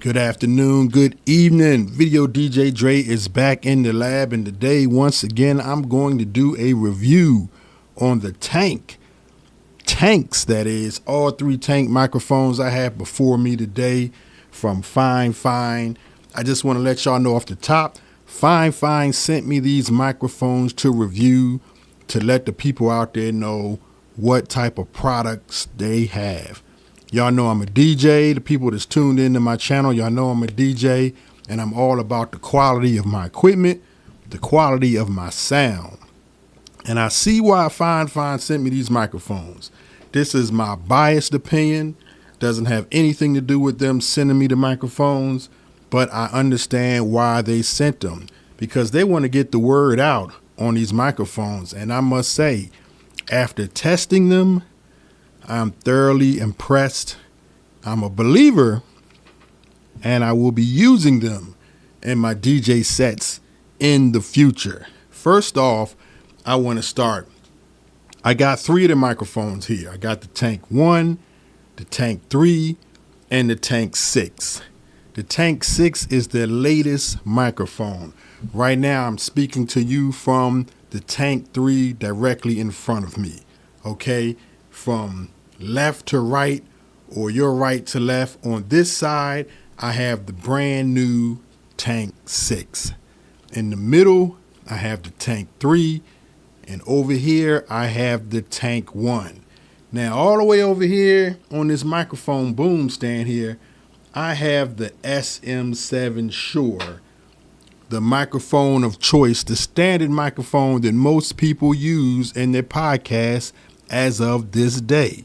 Good afternoon, good evening. Video DJ Dre is back in the lab, and today, once again, I'm going to do a review on the tanks, that is, all three tank microphones I have before me today from FinFine. I just want to let y'all know off the top, FinFine sent me these microphones to review to let the people out there know what type of products they have. Y'all know I'm a DJ. The people that's tuned into my channel, y'all know I'm a DJ, and I'm all about the quality of my equipment, the quality of my sound. And I see why FinFine sent me these microphones. This is my biased opinion. Doesn't have anything to do with them sending me the microphones, but I understand why they sent them, because they want to get the word out on these microphones. And I must say, after testing them, I'm thoroughly impressed. I'm a believer, and I will be using them in my DJ sets in the future. First off, I want to start. I got three of the microphones here. I got the Tank 1, the Tank 3, and the Tank 6. The Tank 6 is the latest microphone. Right now, I'm speaking to you from the Tank 3 directly in front of me. Okay? From left to right, or your right to left. On this side, I have the brand new Tank 6. In the middle, I have the Tank 3. And over here, I have the Tank 1. Now, all the way over here on this microphone boom stand here, I have the SM7 Shure, the microphone of choice, the standard microphone that most people use in their podcasts as of this day.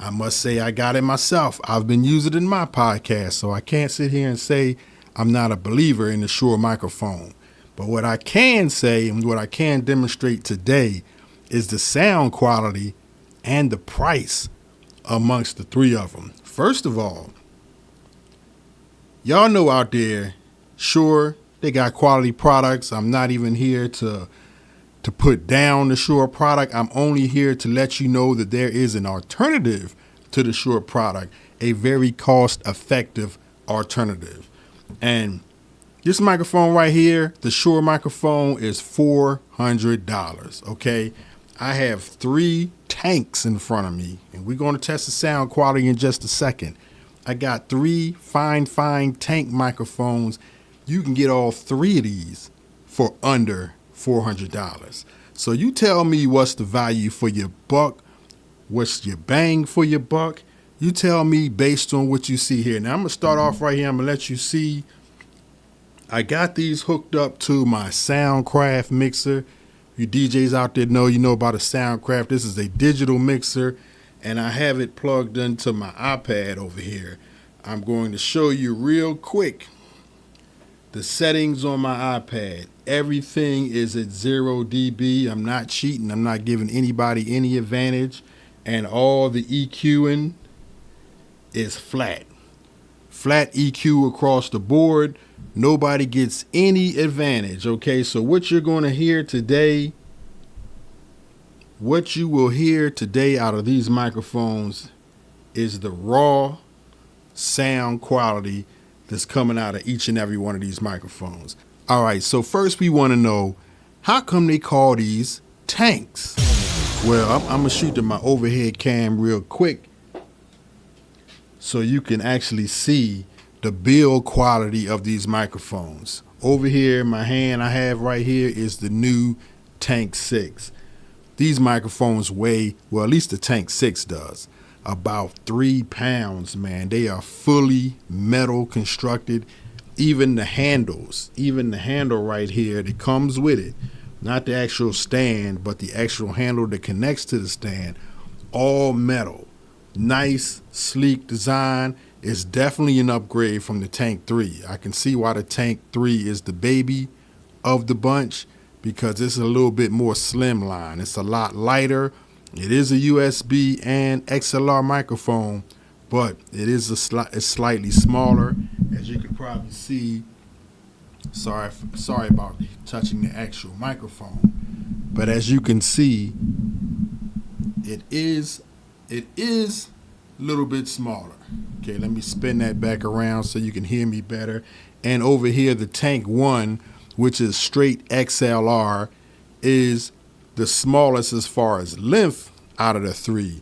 I must say I got it myself. I've been using it in my podcast, so I can't sit here and say I'm not a believer in the Shure microphone. But what I can say and what I can demonstrate today is the sound quality and the price amongst the three of them. First of all, y'all know out there, Shure, they got quality products. I'm not even here to put down the Shure product. I'm only here to let you know that there is an alternative to the Shure product, a very cost-effective alternative. And this microphone right here, the Shure microphone, is $400, okay? I have three tanks in front of me, and we're going to test the sound quality in just a second. I got three FinFine tank microphones. You can get all three of these for under $400. So you tell me what's the value for your buck, what's your bang for your buck. You tell me based on what you see here. Now I'm going to start off right here. I'm going to let you see. I got these hooked up to my Soundcraft mixer. You DJs out there know, you know about a Soundcraft. This is a digital mixer, and I have it plugged into my iPad over here. I'm going to show you real quick the settings on my iPad. Everything is at 0 dB. I'm not cheating. I'm not giving anybody any advantage. And all the EQing is flat. Flat EQ across the board. Nobody gets any advantage. Okay, so what you're going to hear today, what you will hear today out of these microphones is the raw sound quality that's coming out of each and every one of these microphones. All right, so first we want to know, how come they call these tanks? Well, I'm going to shoot to my overhead cam real quick so you can actually see the build quality of these microphones. Over here in my hand I have right here is the new Tank 6. These microphones weigh, well, at least the Tank 6 does, about 3 pounds, man. They are fully metal constructed. Even the handle right here that comes with it, not the actual stand, but the actual handle that connects to the stand, all metal. Nice, sleek design. It's definitely an upgrade from the Tank 3. I can see why the Tank 3 is the baby of the bunch, because it's a little bit more slimline. It's a lot lighter. It is a USB and XLR microphone, but it is it's slightly smaller, as you can probably see. Sorry about touching the actual microphone, but as you can see, it is a little bit smaller. Okay, let me spin that back around so you can hear me better. And over here, the Tank 1, which is straight XLR, is the smallest as far as length out of the three,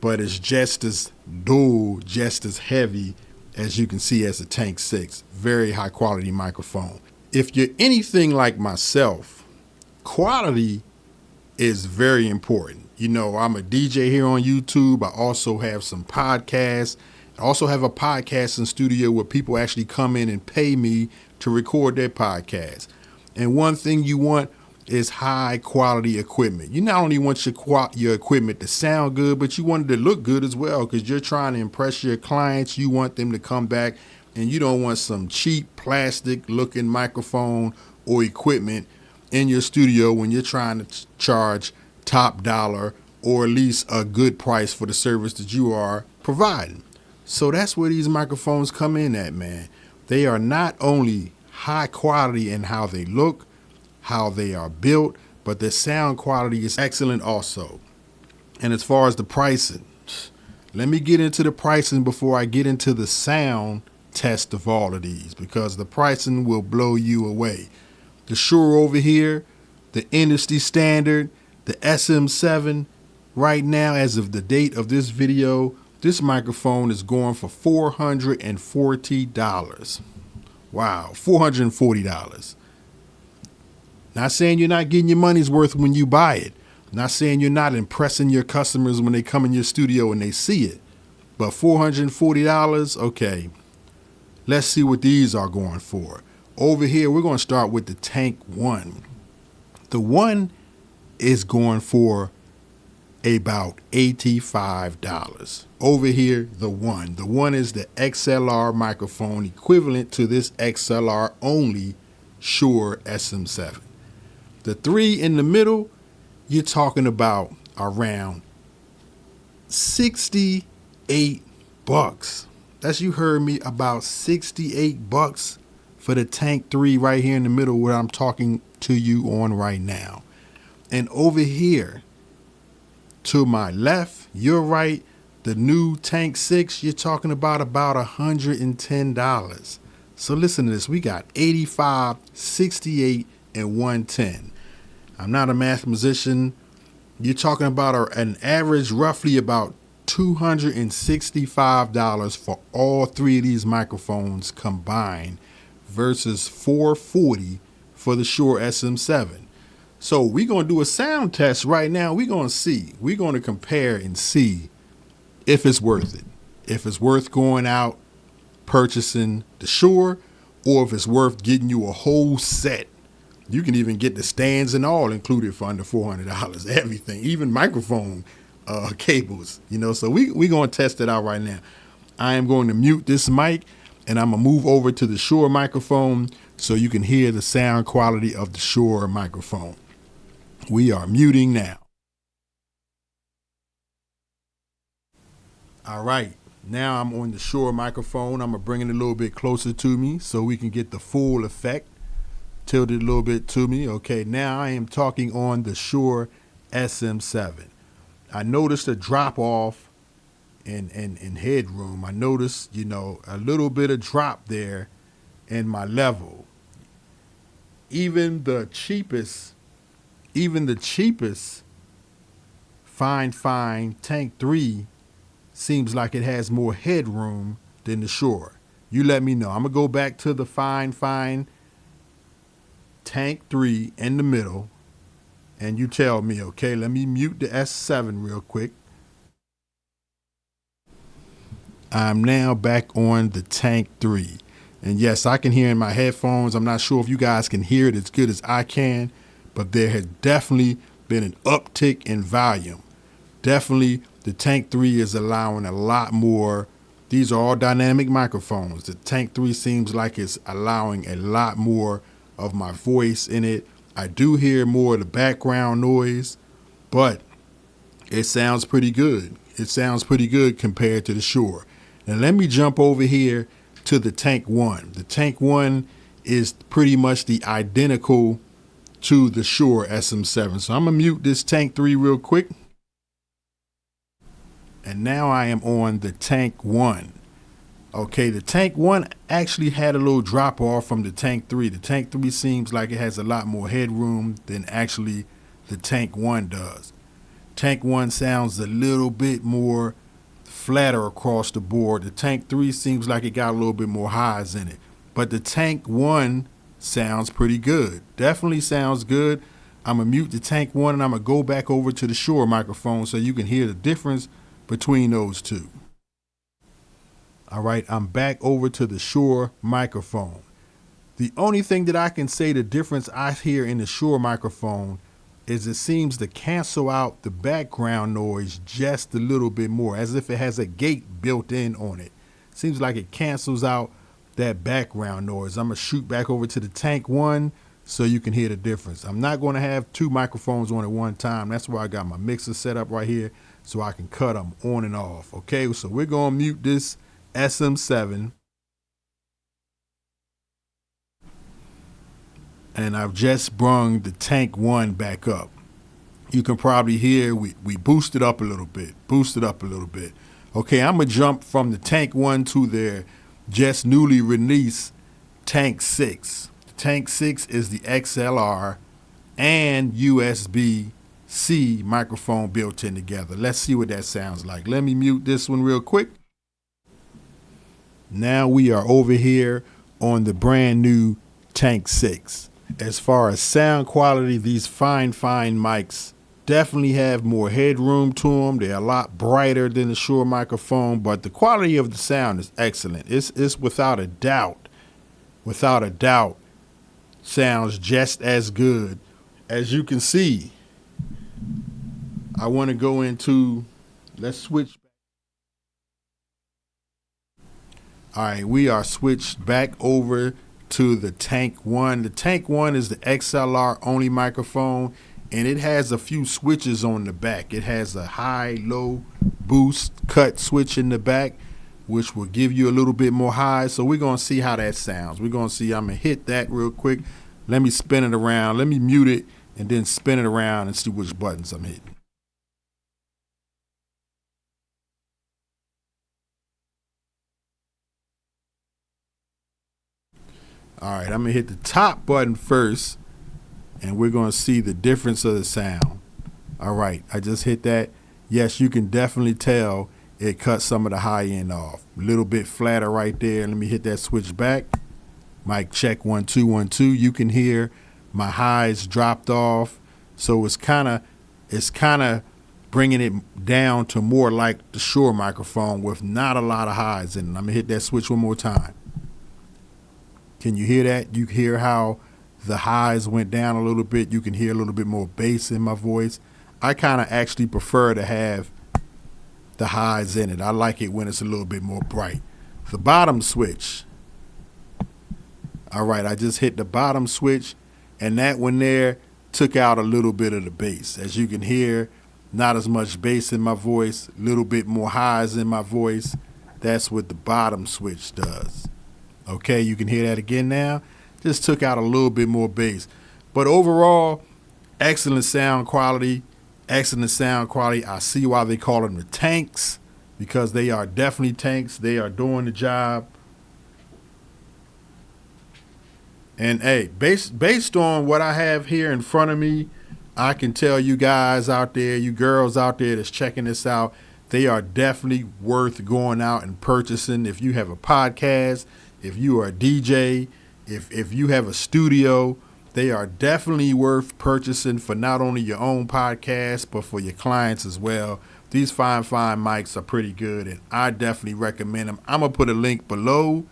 but it's just as dual, just as heavy as you can see as a Tank 6. Very high quality microphone. If you're anything like myself, quality is very important. You know, I'm a DJ here on YouTube. I also have some podcasts. I also have a podcasting studio where people actually come in and pay me to record their podcast. And one thing you want is high quality equipment. You not only want your equipment to sound good, but you want it to look good as well, because you're trying to impress your clients. You want them to come back, and you don't want some cheap plastic looking microphone or equipment in your studio when you're trying to charge top dollar or at least a good price for the service that you are providing. So that's where these microphones come in at, man. They are not only high quality in how they look, how they are built, but their sound quality is excellent also. And as far as the pricing, let me get into the pricing before I get into the sound test of all of these, because the pricing will blow you away. The Shure over here, the industry standard, the SM7, right now, as of the date of this video, this microphone is going for $440. Wow, $440. Not saying you're not getting your money's worth when you buy it. Not saying you're not impressing your customers when they come in your studio and they see it. But $440, okay. Let's see what these are going for. Over here, we're going to start with the Tank 1. The 1 is going for about $85. Over here, the 1. The 1 is the XLR microphone equivalent to this XLR only Shure SM7. The 3 in the middle, you're talking about around $68. That's, you heard me, about $68 for the Tank 3 right here in the middle where I'm talking to you on right now. And over here, to my left, your right, the new Tank 6, you're talking about $110. So listen to this. We got 85, 68, and 110. I'm not a mathematician. You're talking about an average roughly about $265 for all three of these microphones combined versus $440 for the Shure SM7. So we're going to do a sound test right now. We're going to see. We're going to compare and see if it's worth it. If it's worth going out purchasing the Shure, or if it's worth getting you a whole set. You can even get the stands and all included for under $400. Everything, even microphone cables, you know. So we're going to test it out right now. I am going to mute this mic, and I'm going to move over to the Shure microphone so you can hear the sound quality of the Shure microphone. We are muting now. All right. Now I'm on the Shure microphone. I'm going to bring it a little bit closer to me so we can get the full effect. Tilt it a little bit to me. Okay, now I am talking on the Shure SM7. I noticed a drop off in headroom. I noticed, you know, a little bit of drop there in my level. Even the cheapest FinFine Tank 3 seems like it has more headroom than the Shure. You let me know. I'm going to go back to the FinFine Tank 3 in the middle, and you tell me, okay? Let me mute the S7 real quick. I'm now back on the Tank 3. And yes, I can hear in my headphones. I'm not sure if you guys can hear it as good as I can, but there has definitely been an uptick in volume. Definitely, the Tank 3 is allowing a lot more. These are all dynamic microphones. The Tank 3 seems like it's allowing a lot more of my voice in it. I do hear more of the background noise, but it sounds pretty good. It sounds pretty good compared to the Shure. Now let me jump over here to the Tank 1. The Tank 1 is pretty much the identical to the Shure SM7. So I'm going to mute this Tank 3 real quick. And now I am on the Tank 1. Okay, the Tank 1 actually had a little drop off from the Tank 3. The Tank 3 seems like it has a lot more headroom than actually the Tank 1 does. Tank 1 sounds a little bit more flatter across the board. The Tank 3 seems like it got a little bit more highs in it. But the Tank 1 sounds pretty good. Definitely sounds good. I'm going to mute the Tank 1 and I'm going to go back over to the Shure microphone so you can hear the difference between those two. All right, I'm back over to the Shure microphone. The only thing that I can say the difference I hear in the Shure microphone is it seems to cancel out the background noise just a little bit more, as if it has a gate built in on it. Seems like it cancels out that background noise. I'm going to shoot back over to the Tank 1 so you can hear the difference. I'm not going to have two microphones on at one time. That's why I got my mixer set up right here so I can cut them on and off. Okay, so we're going to mute this SM7. And I've just brung the Tank 1 back up. You can probably hear we boosted up a little bit, Okay, I'm going to jump from the Tank 1 to their just newly released Tank 6. The Tank 6 is the XLR and USB-C microphone built in together. Let's see what that sounds like. Let me mute this one real quick. Now we are over here on the brand new Tank 6. As far as sound quality, these FinFine mics definitely have more headroom to them. They're a lot brighter than the Shure microphone, but the quality of the sound is excellent. It's without a doubt, sounds just as good. As you can see, I want to go into, let's switch. All right, we are switched back over to the Tank 1. The Tank 1 is the XLR only microphone, and it has a few switches on the back. It has a high, low, boost, cut switch in the back, which will give you a little bit more high. So we're going to see how that sounds. We're going to see. I'm going to hit that real quick. Let me spin it around. Let me mute it and then spin it around and see which buttons I'm hitting. All right, I'm going to hit the top button first, and we're going to see the difference of the sound. All right, I just hit that. Yes, you can definitely tell it cut some of the high end off. A little bit flatter right there. Let me hit that switch back. Mic check 1 2 1 2. You can hear my highs dropped off. So it's kind of bringing it down to more like the Shure microphone with not a lot of highs in it. I'm going to hit that switch one more time. Can you hear that? You hear how the highs went down a little bit. You can hear a little bit more bass in my voice. I kind of actually prefer to have the highs in it. I like it when it's a little bit more bright. The bottom switch. All right, I just hit the bottom switch, and that one there took out a little bit of the bass. As you can hear, not as much bass in my voice, a little bit more highs in my voice. That's what the bottom switch does. Okay, you can hear that again now. Just took out a little bit more bass. But overall, excellent sound quality. I see why they call them the tanks, because they are definitely tanks. They are doing the job. And hey, based on what I have here in front of me, I can tell you guys out there, you girls out there that's checking this out, they are definitely worth going out and purchasing. If you have a podcast, if you are a DJ, if you have a studio, they are definitely worth purchasing for not only your own podcast, but for your clients as well. These FinFine mics are pretty good, and I definitely recommend them. I'm going to put a link below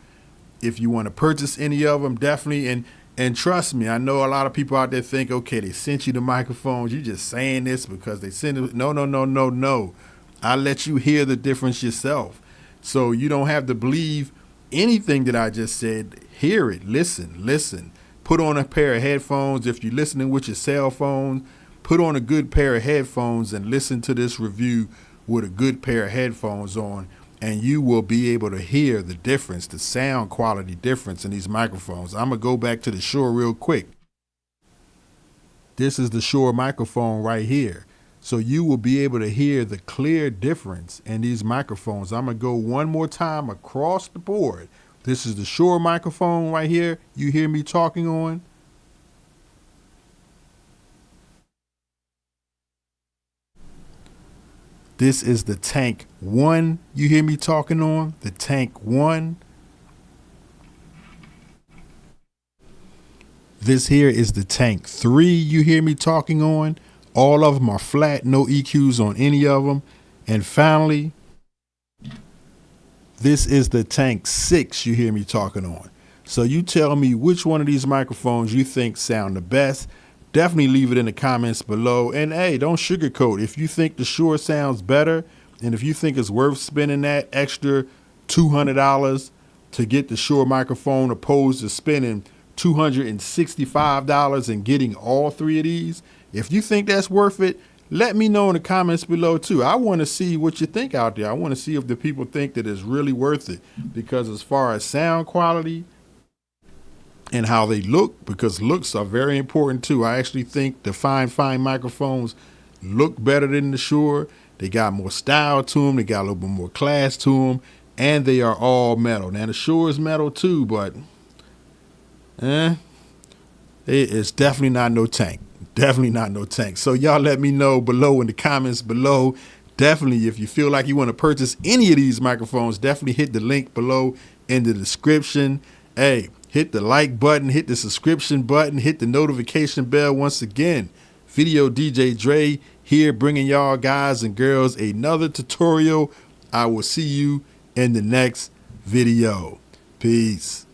if you want to purchase any of them, definitely. And trust me, I know a lot of people out there think, okay, they sent you the microphones. You just saying this because they sent it. No. I let you hear the difference yourself. So you don't have to believe anything that I just said. Hear it, listen. Put on a pair of headphones. If you're listening with your cell phone, put on a good pair of headphones and listen to this review with a good pair of headphones on, and you will be able to hear the difference, the sound quality difference in these microphones. I'm going to go back to the Shure real quick. This is the Shure microphone right here. So you will be able to hear the clear difference in these microphones. I'm going to go one more time across the board. This is the Shure microphone right here. You hear me talking on. This is the Tank 1 you hear me talking on. The Tank 1. This here is the Tank 3 you hear me talking on. All of them are flat, no EQs on any of them. And finally, this is the Tank 6 you hear me talking on. So you tell me which one of these microphones you think sound the best. Definitely leave it in the comments below. And hey, don't sugarcoat. If you think the Shure sounds better, and if you think it's worth spending that extra $200 to get the Shure microphone opposed to spending $265 and getting all three of these, if you think that's worth it, let me know in the comments below too. I want to see what you think out there. I want to see if the people think that it's really worth it, because as far as sound quality and how they look, because looks are very important too. I actually think the FinFine microphones look better than the Shure. They got more style to them. They got a little bit more class to them, and they are all metal. Now the Shure is metal too, but it's definitely not no Tank. Definitely not no Tank. So y'all let me know below in the comments below. Definitely, if you feel like you want to purchase any of these microphones, definitely hit the link below in the description. Hey, hit the like button, hit the subscription button, hit the notification bell. Once again, Video DJ Dre here, bringing y'all guys and girls another tutorial. I will see you in the next video. Peace.